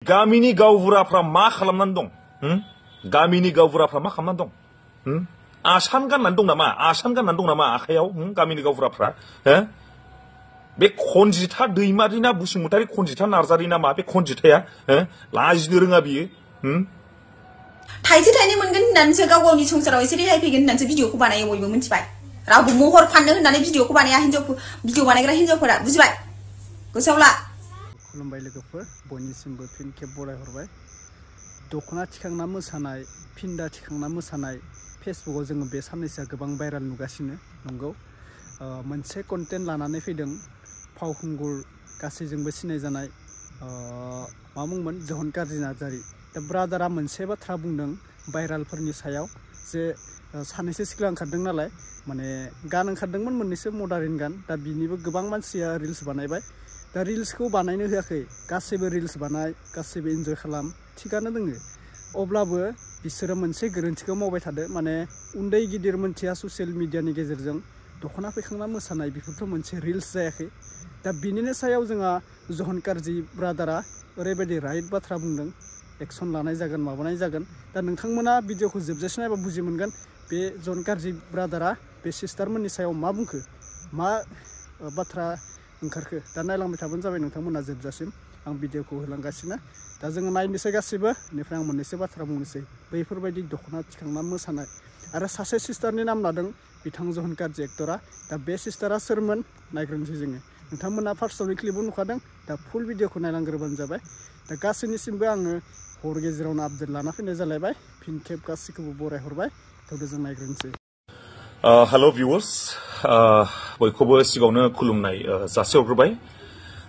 गामिनि गावबुराफ्रा मा खालामनानै दं? गामिनि गावबुराफ्रा मा खालामनानै दं? आसान गाननानै दं नामा? आसान गाननानै दं नामा आखायाव? गामिनि गावबुराफ्रा बे खनजिथा दैमारि ना बसुमतारी खनजिथा नार्जारी ना मा बे खनजिथाया लाजिनो रोङा बियो थाइसे थाइनै मोनगोन होननानैसो गाव गावनि संसाराव एसे रेहाय फैगोन होननानैसो भिडिअखौ बानायो बयबो मिथिबाय रावबो महर फाननो होननानै भिडिअखौ बानाया भिडिअ बानायग्रा हिन्जावफोरा बुजिबाय गोसोआव ला खुलुमबाय लोगोफोर बयनिसिमबो फिन खेब बरायहरबाय दखना थिखांना मोसानाय फिन्दा थिखांना मोसानाय फेसबुकाव जोङो बे साननैसोआ गोबां भाइराल नुगासिनो नंगौ मोनसे कन्टेन्ट लानानै फैदों फावखुंगुर गासैजोंबो सिनायजानाय मा मुंमोन जहन काजि नार्जारी दा ब्रादारा मोनसे बाथ्रा बुंदों भाइरालफोरनि सायाव जे सानैसो सिख्ला ओंखारदों नालाय माने गान ओंखारदोंमोन मोननैसो मडार्न गान दा बिनिबो गोबां मानसिया रिल्स बानायबाय दा रिल्सखौ बानायनो होआखै गासैबो रिल्स बानाय गासैबो इन्जय खालाम थिगानो दोङो अब्लाबो बिसोरो मोनसे गोरोन्थिखौ मावबाय थादो माने उन्दै गिदिर मोनथिया ससियेल मिडियानि गेजेरजों दखना फैखांना मोसानाय बेफोरथ' मोनसे रिल्स जायाखै दा बिनिनो सायाव जोंहा जहन काजि ब्रादारा ओरैबायदि राइट बाथ्रा बुंदों एक्सन लानाय जागोन माबानाय जागोन दा नोंथांमोना भिडिअखौ जोबजासे नायबा बुजि मोनगोन बे जहन काजि ब्रादारा बे सिस्टारमोननि सायाव मा बुंखो मा बाथ्रा ओंखारखो दा नायलांबाय थाबानो जाबाय नोंथांमोना जोबजासिम आं भिडिअखौ होलांगासिनो दा जोङो नायनोसै गासैबो बेनिफ्राय आं मोननैसो बाथ्रा बुंनोसै बैफोरबायदि दखना थिखांना मोसानाय आरो सासे सिस्टारनि नाम लादों बिथां जहन काजि एक्टरा दा बे सिस्टारा सोरमोन नायग्रोनोसै जोङो नोंथांमोना फार्स्टआवनो क्लिपबो नुखादों दा फुल भिडिअखौ नायलांग्रोबानो जाबाय दा गासैनिसिमबो आङो हर गेजेरावनो आपडेट लाना फैनाय जालायबाय फिन खेब गासैखौबो बरायहरबाय थ' जों नायग्रोनोसै हेल' भिउअर्स बयखौबो सिगाङावनो खुलुमनाय जासिहरग्रोबाय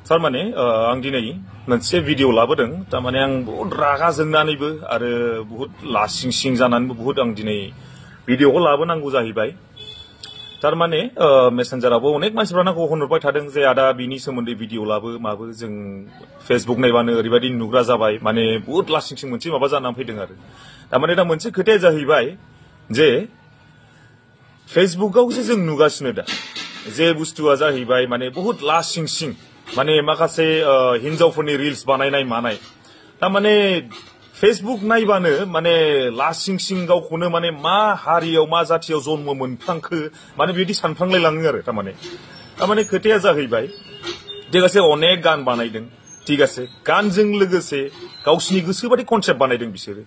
थारमाने आं दिनै मोनसे भिडिअ लाबोदों थारमाने आं बहुद रागा जोंनानैबो आरो बहुद लासिं सिं जानानैबो बहुद आं दिनै भिडिअखौ लाबोनांगौ जाहैबाय थारमाने मेसेन्जारावबो अनेक मानसिफ्रानो होनहरबाय थादों जे आदा बिनि सोमोन्दै भिडिअ लाबो माबो जों फेसबुक नायबानो ओरैबायदि नुग्रा जाबाय माने बहुद लासिं सिं मोनसे माबा जानानै फैदों आरो थारमाने दा मोनसे खोथाया जाहैबाय जे फेसबुकाव जों नुगासिनो दा जे बुस्थुआ जाहैबाय माने बहुत लासिं सिं माने माखासे हिन्जावफोरनि रिल्स बानायनाय मानाय थारमाने फेसबुक नायबानो माने लासिं सिं गावखौनो माने मा हारियाव मा जाथियाव जन्म मोनफ्रांखो माने बिदि सानफ्रांलायलाङो आरो थारमाने खोथाया जाहैबाय ठीक আছে अनेक गान बानायदों ठीक আছে गानजों लोगोसे गावसिनि गोसोबादि कनसेप्ट बानायदों बिसोरो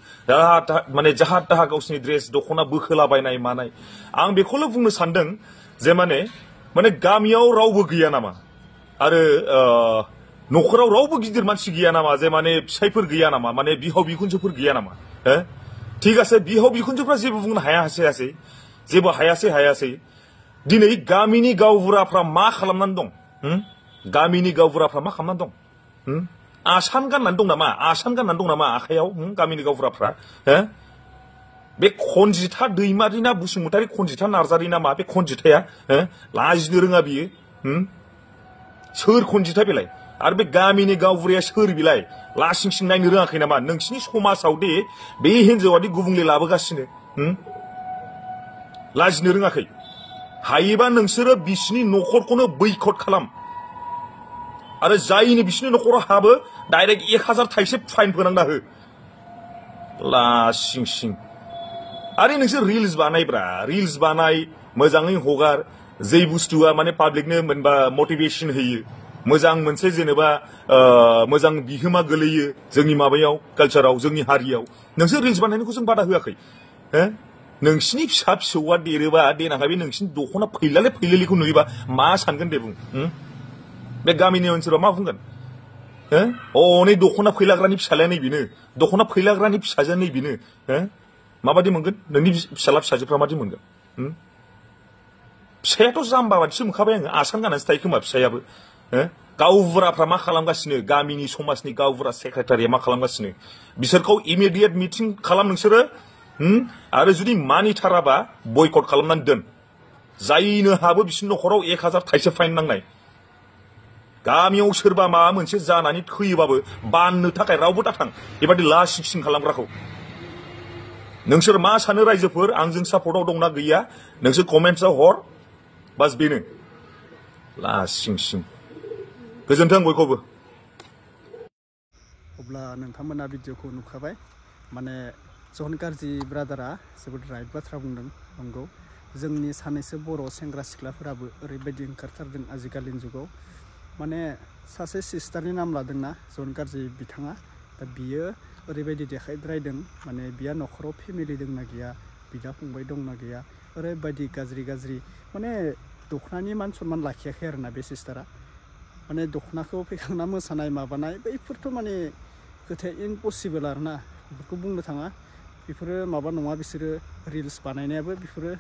माने जाहा ताहा गावसिनि ड्रेस दखना बोखोलाबायनाय मानाय आं बेखौल' बुंनो सानदों जे माने गामियाव रावबो गैया नामा आरो न'खराव रावबो गिदिर मानसि गैया नामा जे माने फिसायफोर गैया नामा माने बिहाव बिखुनजोफोर गैया नामा ठीक আছে बिहाव बिखुनजोफ्रा जेबो बुंनो हायासै जेबो हायासै दिनै गामिनि गावबुराफ्रा मा खालामनानै दं गामिनि गावबुराफ्रा मा खालामनानै दं आसान गाननानै दं नामा आसान गाननानै दं नामा आखायाव गामिनि गावबुराफ्रा बे खनजिथा दैमारि ना बसुमतारी खनजिथा नार्जारी ना मा बे खनजिथाया लाजिनो रोङा बियो सोर खनजिथा बेलाय आरो बे गामिनि गावबुराया सोर बिलाय लासिं सिं नायनो रोङाखै नामा नोंसिनि समाजाव दे बे हिन्जावादि गुबुंले लाबोगासिनो लाजिनो रोङाखै हायोबा नोंसोरो बिसिनि न'खरखौनो बैकट खालाम आरो जायनि बिसिनि न'खराव हाबो डाइरेक्ट 1000 थाइसे फाइन फोनांना हो लासिं सिं आरो नोंसोर रिल्स बानायब्रा रिल्स बानाय मोजाङै हगार जै बुस्थुआ माने पाब्लिकनो मोनबा मटिभेशन होयो मोजां मोनसे जेनेबा मोजां बिहोमा गोलैयो जोंनि माबायाव कालचाराव जोंनि हारियाव नोंसोर रिल्स बानायनायखौ जों बादा होआखै नोंसिनि फिसा फिसौआ देरोबा देनांहा बे नोंसिनि दखना फैलालिखौ नुयोबा मा सानगोन दे बुं बे गामिनि ओनसोलाव मा बुंगोन नै दखना फैलाग्रानि फिसालाया नै बेनो दखना फैलाग्रानि फिसाजोआ नै बेनो माबादि मोनगोन नोंनि फिसाला फिसाजोफ्रा माबादि मोनगोन फिसायाथ' जाम्बा बादिसो मोनखाबाय आङो आसान गाननानैसो थायो खोमा फिसायाबो गावबुराफ्रा मा खालामगासिनो गामिनि समाजनि गावबुरा सेक्रेटारिया मा खालामगासिनो बिसोरखौ इमिडियेट मिटिं खालाम नोंसोरो आरो जुदि मानिथाराबा बयकट खालामनानै दोन जायनो हाबो बिसिनि न'खराव 1000 थाइसे फाइन नांनाय गामियाव सोरबा माबा मोनसे जानानै थैयोबाबो बाननो थाखाय रावबो दाथां बेबादि लासिं सिं खालामग्राखौ नोंसोर मा सानो रायजोफोर आंजों सापर्टआव दंना गैया नोंसोर कमेन्ट्सआव हर बास बेनो लासिं सिं गोजोन्थों बयखौबो अब्ला नोंथांमोना भिडिअखौ नुखाबाय माने जन गाज्रि ब्रादारा जोबोद राइट बाथ्रा बुंदों नंगौ जोंनि सानैसो बर' सेंग्रा सिख्लाफोराबो ओरैबायदि ओंखारथारदों आजिखालिनि जुगाव माने सासे सिस्टारनि नाम लादोंना जन गाज्रि बिथाङा दा बियो ओरैबायदि देखायद्रायदों माने बिया न'खराव फेमिलि दंना गैया बिदा फंबाय दंना गैया ओरैबायदि गाज्रि माने दखनानि मान सनमान लाखियाखै आरोना बे सिस्टारा माने दखनाखौ फैखांना मोसानाय माबानाय बैफोरथ' माने खोथाया इम्पसिबल आरोना बेफोरखौ बुंनो थाङा बेफोरो माबा नङा बिसोरो रिल्स बानायनायाबो बेफोरो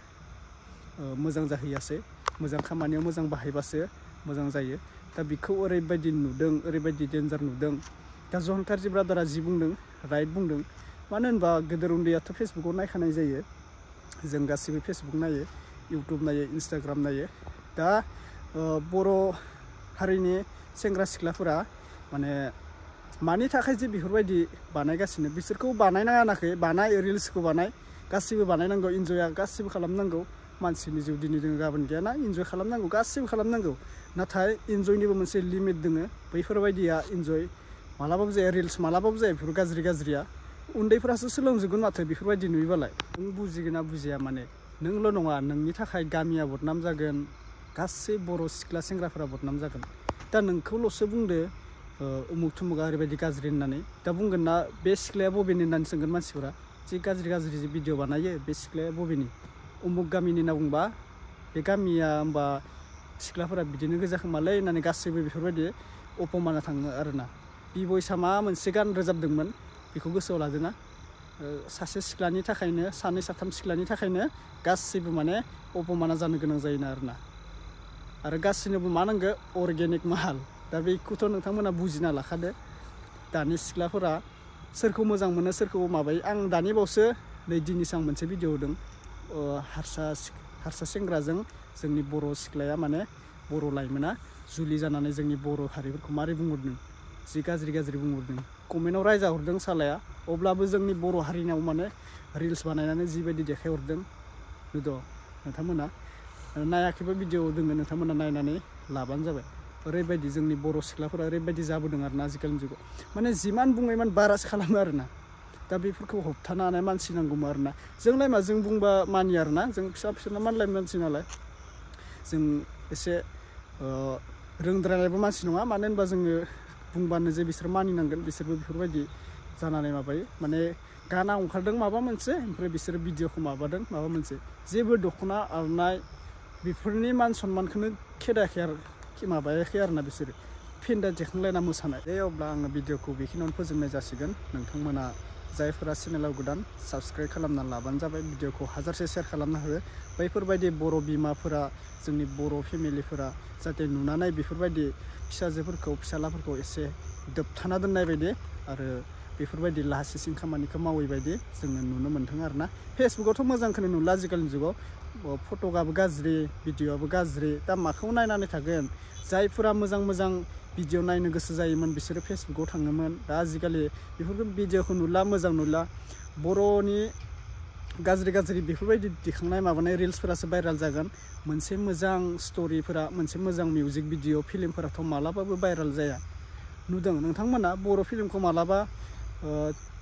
मोजां जाहैयासै मोजां खामानियाव मोजां बाहायबासो मोजां जायो दा बिखौ ओरैबायदि नुदों ओरैबायदि डेन्जार नुदों दा जन गाज्रि ब्रादारा जि बुंदों राइट बुंदों मानो होनबा गेदेर उन्दैयाथ' फेसबुकाव नायखानाय जायो जों गासिबो फेसबुक नायो इउटुब नायो इन्स्टाग्राम नायो दा बर' हारिनि सेंग्रा सिख्लाफोरा माने मानि थाखाय जे बेफोरबायदि बानायगासिनो बिसोरखौ बानायनाङा होनाखै बानाय रिल्सखौ बानाय गासिबो बानायनांगौ इन्जया गासिबो खालामनांगौ मानसिनि जिउ दिनै दोङो गाबोन गैयाना इन्जय खालामनांगौ गासिबो खालामनांगौ नाथाय इन्जयनिबो मोनसे लिमिट दोङो बैफोरबायदिया इन्जय मालाबाबो जाया रिल्स मालाबाबो जाया बेफोर गाज्रिया उन्दैफोरासो सोलोंजोबगोन माथो बेफोरबायदि नुयोबालाय नों बुजिगोन ना बुजिया माने नोंल' नङा नोंनि थाखाय गामिया बदनाम जागोन गासै बर' सिख्ला सेंग्राफोरा बदनाम जागोन दा नोंखौल'सो बुंदो उमुक थुमुगा ओरैबायदि गाज्रि होननानै दा बुंगोन ना बे सिख्लाया बबेनि होननानै सोंगोन मानसिफोरा जि गाज्रि जि भिडिअ बानायो बे सिख्लाया बबेनि उमुक गामिनि होनना बुंबा बे गामिया होमबा सिख्लाफोरा बिदिनो गोजा खोमालै होननानै गासैबो बेफोरबायदि अपमाना थाङो आरोना बिबयसा मा मोनसे गान रोजाबदोंमोन बेखौ गोसोआव लादोंना सासे सिख्लानि थाखायनो सानै साथाम सिख्लानि थाखायनो गासैबो माने अपमाना जानो गोनां जायोना आरो गासैनोबो मा नांगौ अर्गेनिक माल दा बेखौथ' नोंथांमोना बुजिना लाखादो दानि सिख्लाफोरा सोरखौ मोजां मोनो सोरखौ माबायो आं दानि बावसो नै दिनैसो आं मोनसे भिडिअ होदों हारसा सेंग्राजों जोंनि बर' सिख्लाया माने बर' लाइमोना जुलि जानानै जोंनि बर' हारिफोरखौ मारै बुंहरदों जि गाज्रि बुंहरदों कमेन्टआव रायजाहरदों सालाया अब्लाबो जोंनि बर' हारिनाव माने रिल्स बानायनानै जिबायदि देखायहरदों नुद' नोंथांमोना नायाखैबा भिडिअ दोङो नोंथांमोना नायनानै लाबानो जाबाय ओरैबायदि जोंनि बर' सिख्लाफोरा ओरैबायदि जाबोदों आरोना आजिखालिनि जुगाव माने जिमान बुङो इमान बारासो खालामो आरोना दा बेफोरखौ होबथानो हानाय मानसि नांगौमोन आरोना जोंलाय मा जों बुंबा मानिया आरोना जों फिसा मानलाय मानसि नालाय जों एसे रोंद्रायनायबो मानसि नङा मानो होनबा जोङो बुंबानो जे बिसोर मानिनांगोन बिसोरबो बेफोरबायदि जानानै माबायो माने गाना ओंखारदों माबा मोनसे ओमफ्राय बिसोरो भिडिअखौ माबादों माबा मोनसे जेबो दख'ना आरनाय बेफोरनि मान सनमानखौनो खेदायाखै माबायाखै आरोना बिसोरो फेन्दा देखांलायना मोसानाय अब्ला आङो भिडिअखौ बेखिनियावनो फोजोबनाय जासिगोन नोंथांमोना जायफोरा चेनेलाव गोदान साबस्क्राइब खालामना लाबानो जाबाय भिडिअखौ हाजारसे शेयार खालामना हो बैफोरबायदि बर' बिमाफोरा जोंनि बर' फेमिलिफोरा जाहाथे नुनानै बेफोरबायदि फिसाजोफोरखौ फिसालाफोरखौ एसे दोबथाना दोननाय बायदि आरो बेफोरबायदि लासिं खामानिखौ मावै बायदि जोङो नुनो मोनथों आरोना फेसबुकावथ' मोजांखौनो नुला आजिखालिनि जुगाव फट'आबो गाज्रि भिडिअआबो गाज्रि दा माखौ नायनानै थागोन जायफोरा मोजां भिडिअ नायनो गोसो जायोमोन बिसोरो फेसबुकाव थाङोमोन दा आजिखालि बेफोरखौ भिडिअखौ नुला मोजां नुला बर'नि गाज्रि बेफोरबायदि दिखांनाय माबानाय रिल्सफोरासो भाइराल जागोन मोनसे मोजां स्ट'रिफोरा मोनसे मोजां मिउजिक भिडिअ फिल्मफोराथ' मालाबाबो भाइराल जाया नुदों नोंथांमोना बर' फिल्मखौ मालाबा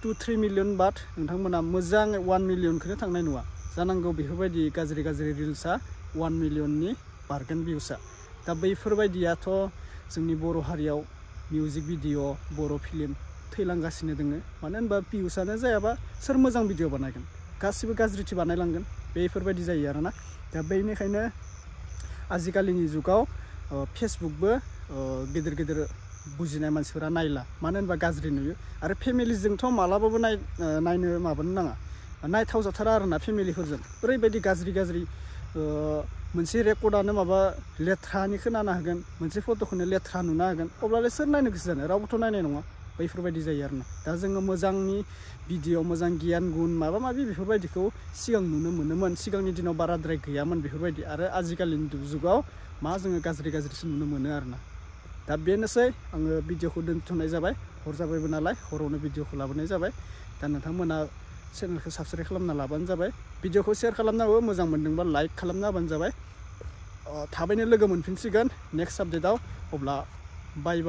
2-3 मिलियन बाद नोंथांमोना मोजां 1 मिलियनखौनो थांनाय नुवा जानांगौ बेफोरबायदि गाज्रि रिल्सआ 1 मिलियननि बारगोन भिउसआ दा बैफोरबायदियाथ' जोंनि बर' हारियाव मिउजिक भिडिअ बर' फिल्म थैलांगासिनो दोङो मानो होनबा भिउसआनो जायाबा सोर मोजां भिडिअ बानायगोन गासिबो गाज्रिथि बानायलांगोन बेफोरबायदि जायो आरोना दा बेनिखायनो आजिखालिनि जुगाव फेसबुकबो गेदेर बुजिनाय मानसिफोरा नायला मानो होनबा गाज्रि नुयो आरो फेमिलिजोंथ' मालाबाबो नायनो माबानो नाङा नायथाव जाथारा आरोना फेमिलिफोरजों ओरैबायदि गाज्रि मोनसे रेकर्डआनो माबा लेथ्रानि खोनानो हागोन मोनसे फट'खौनो लेथ्रा नुनो हागोन अब्लालाय सोर नायनो गोसो जानो रावबोथ' नायनाय नङा बैफोरबायदि जायो आरोना दा जोङो मोजांनि भिडिअ मोजां गियान गुन माबा माबि बेफोरबायदिखौ सिगां नुनो मोनोमोन सिगांनि दिनाव बाराद्राय गैयामोन बेफोरबायदि आरो आजिखालिनि जुगाव मा जोङो गाज्रिसो नुनो मोनो आरोना दा बेनोसै आङो भिडिअखौ दोनथ'नाय जाबाय हर जाबायबो नालाय हरावनो भिडिअखौ लाबोनाय जाबाय दा नोंथांमोना चेनेलखौ साबस्क्राइब खालामना लाबानो जाबाय भिडिअखौ शेयार खालामनाबो मोजां मोनदोंबा लाइक खालामना होबानो जाबाय थाबैनो लोगो मोनफिनसिगोन नेक्स्ट आपडेटआव अब्ला बाय